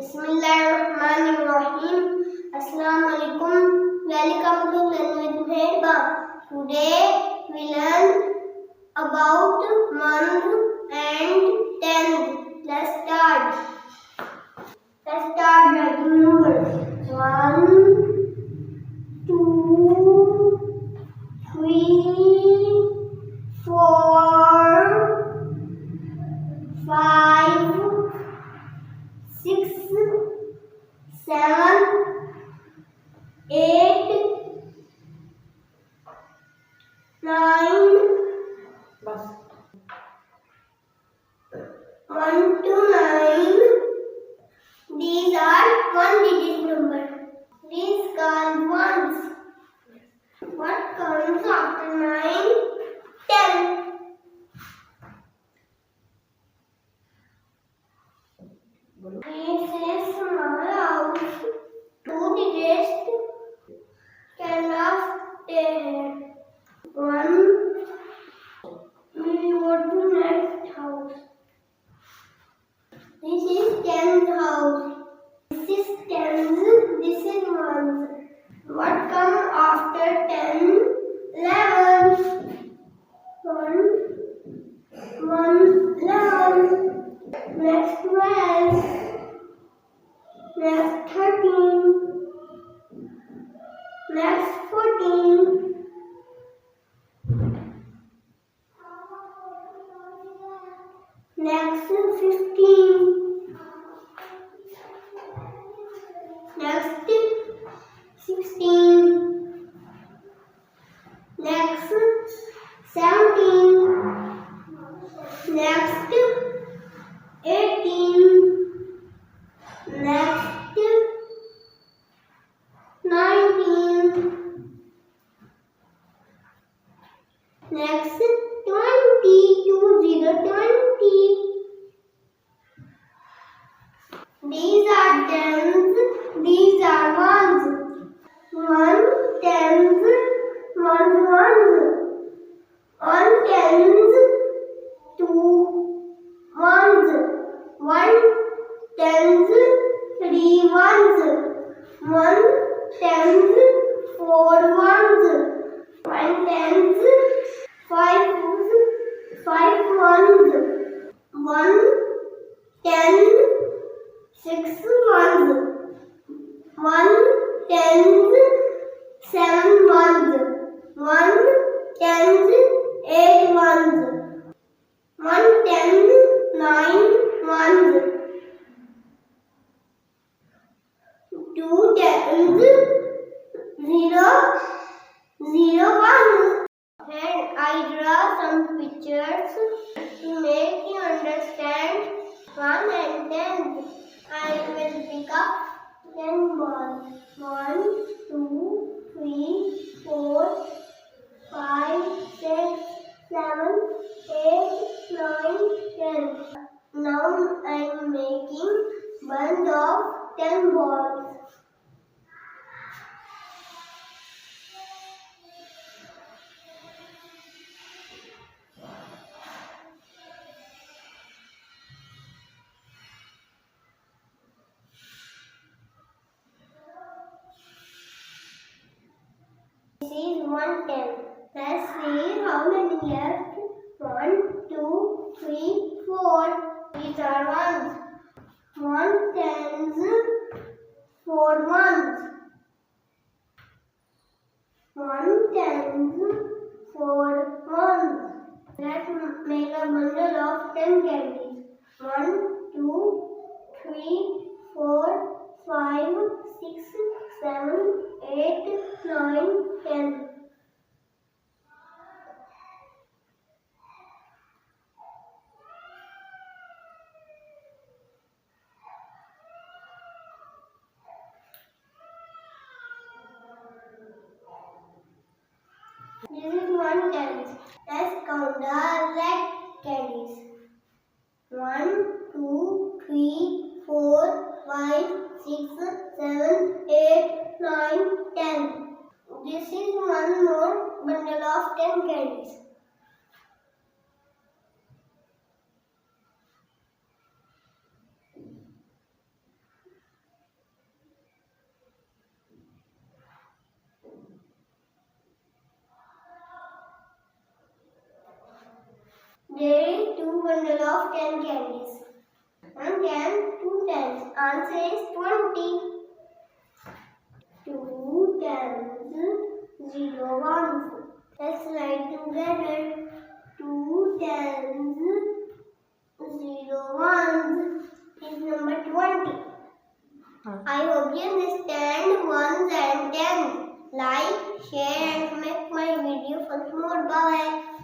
Bismillahirrahmanirrahim. Assalamualaikum. Welcome to Learn with Heba. Today we learn about month and tenth. Let's start. Let's start writing numbers. 1, 2, 3, 4, 5, 6, 7, 8, 9, 1 to 9. These are one-digit numbers. These called ones. What comes after 9? 10. This is small house. 2 digits cannot stay here. 1. We go to next house. This is 10th house. This is 10th. This is 1. What comes after 10? 11. 1, 11. Next 12. Next 13. Next 14. Next 15. Next 16. Next 17. Next 18. Next 19. Next 20. 20. These are tens. These are ones. 1 tens. 1 ones. 1 tens. 2 ones. 1 tens. 3 ones. 1 tens. 4 ones. 1 tens. 5 ones. 1 10. 6 ones. 1 tens. 7 ones. 1 tens. 8 ones. 1 tens. 9 ones. 2 tens. 0 ones. And I draw some pictures to make you understand 1 and 10. I will pick up 10 balls. 1, 2, 3, 4, 5, 6, 7, 8, 9, 10. Now I am making bunch of 10 balls. This is 110. Let's see how many left. 1, 2, 3, 4. These are ones. 1 tens. 4 ones. 1 tens. 4 ones. Let's make a bundle of 10 candies. 1, 2, 3, 4, 5, 6, 7, 8, 9, 10. This is 1 tenth. Let's count the red candies. 1, 2, 3, 4, 5, 6, 7, 8, 9, 10. This is one more bundle of 10 candies. There is 2 bundles of 10 candies. 1 10, 2 tens. Answer is 20. 2 tens, 0 ones. Let's write together. 2 tens, 0 ones is number 20. I hope you understand ones and tens. Like, share and make my video for more. Bye.